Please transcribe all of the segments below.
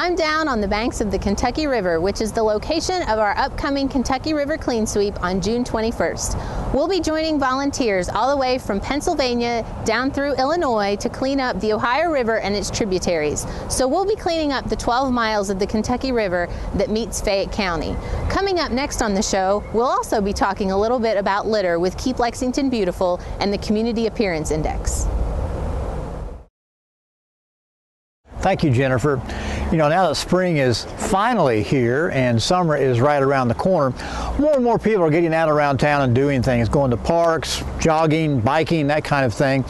I'm down on the banks of the Kentucky River, which is the location of our upcoming Kentucky River Clean Sweep on June 21st. We'll be joining volunteers all the way from Pennsylvania down through Illinois to clean up the Ohio River and its tributaries. So we'll be cleaning up the 12 miles of the Kentucky River that meets Fayette County. Coming up next on the show, we'll also be talking a little bit about litter with Keep Lexington Beautiful and the Community Appearance Index. Thank you, Jennifer. You know, now that spring is finally here and summer is right around the corner, more and more people are getting out around town and doing things, going to parks, jogging, biking, that kind of thing.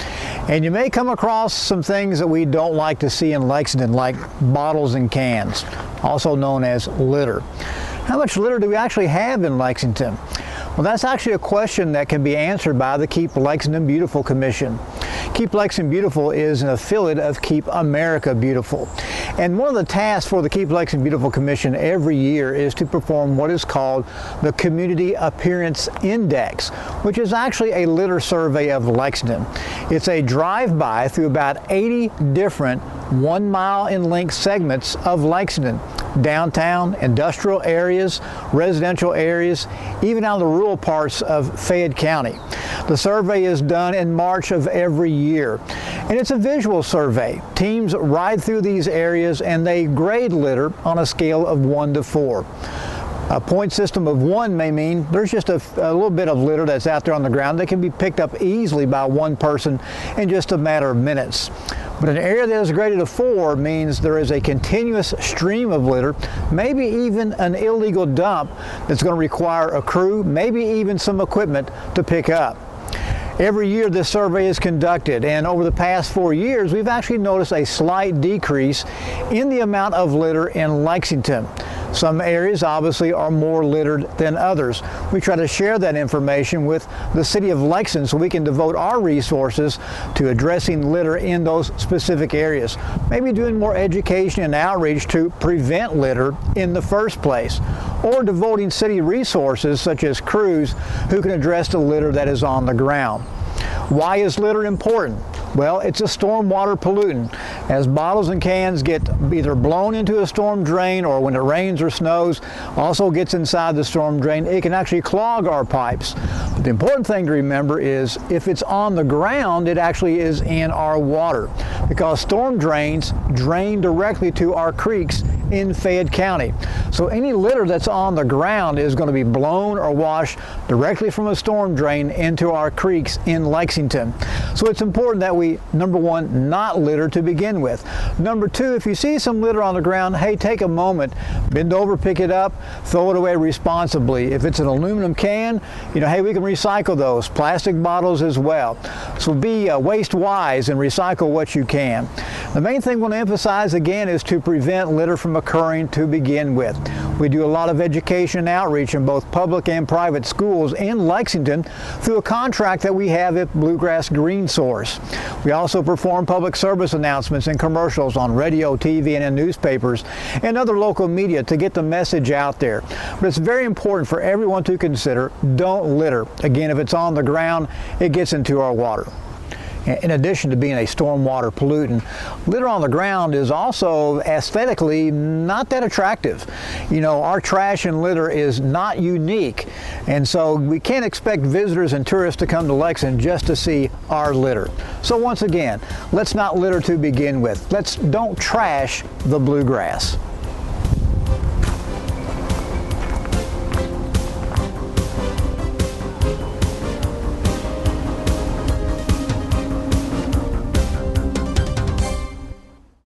And you may come across some things that we don't like to see in Lexington, like bottles and cans, also known as litter. How much litter do we actually have in Lexington? Well, that's actually a question that can be answered by the Keep Lexington Beautiful Commission. Keep Lexington Beautiful is an affiliate of Keep America Beautiful. And one of the tasks for the Keep Lexington Beautiful Commission every year is to perform what is called the Community Appearance Index, which is actually a litter survey of Lexington. It's a drive-by through about 80 different 1 mile in length segments of Lexington. Downtown, industrial areas, residential areas, even out of the rural parts of Fayette County. The survey is done in March of every year, and it's a visual survey. Teams ride through these areas and they grade litter on a scale of 1 to 4. A point system of 1 may mean there's just a little bit of litter that's out there on the ground that can be picked up easily by one person in just a matter of minutes. But an area that is graded a 4 means there is a continuous stream of litter, maybe even an illegal dump that's going to require a crew, maybe even some equipment to pick up. Every year this survey is conducted, and over the past 4 years we've actually noticed a slight decrease in the amount of litter in Lexington. Some areas obviously are more littered than others. We try to share that information with the city of Lexington so we can devote our resources to addressing litter in those specific areas. Maybe doing more education and outreach to prevent litter in the first place, or devoting city resources such as crews who can address the litter that is on the ground. Why is litter important? Well, it's a stormwater pollutant. As bottles and cans get either blown into a storm drain or when it rains or snows, also gets inside the storm drain, it can actually clog our pipes. But the important thing to remember is if it's on the ground, it actually is in our water, because storm drains drain directly to our creeks in Fayette County. So any litter that's on the ground is going to be blown or washed directly from a storm drain into our creeks in Lexington. So it's important that we, number one, not litter to begin with. Number two, if you see some litter on the ground, hey, take a moment, bend over, pick it up, throw it away responsibly. If it's an aluminum can, you know, hey, we can recycle those. Plastic bottles as well. So be waste wise and recycle what you can. The main thing we want to emphasize again is to prevent litter from occurring to begin with. We do a lot of education and outreach in both public and private schools in Lexington through a contract that we have at Bluegrass Green Source. We also perform public service announcements and commercials on radio, TV, and in newspapers and other local media to get the message out there. But it's very important for everyone to consider, don't litter. Again, if it's on the ground, it gets into our water. In addition to being a stormwater pollutant, litter on the ground is also aesthetically not that attractive. You know, our trash and litter is not unique, and so we can't expect visitors and tourists to come to Lexington just to see our litter. So once again, let's not litter to begin with. Don't trash the bluegrass.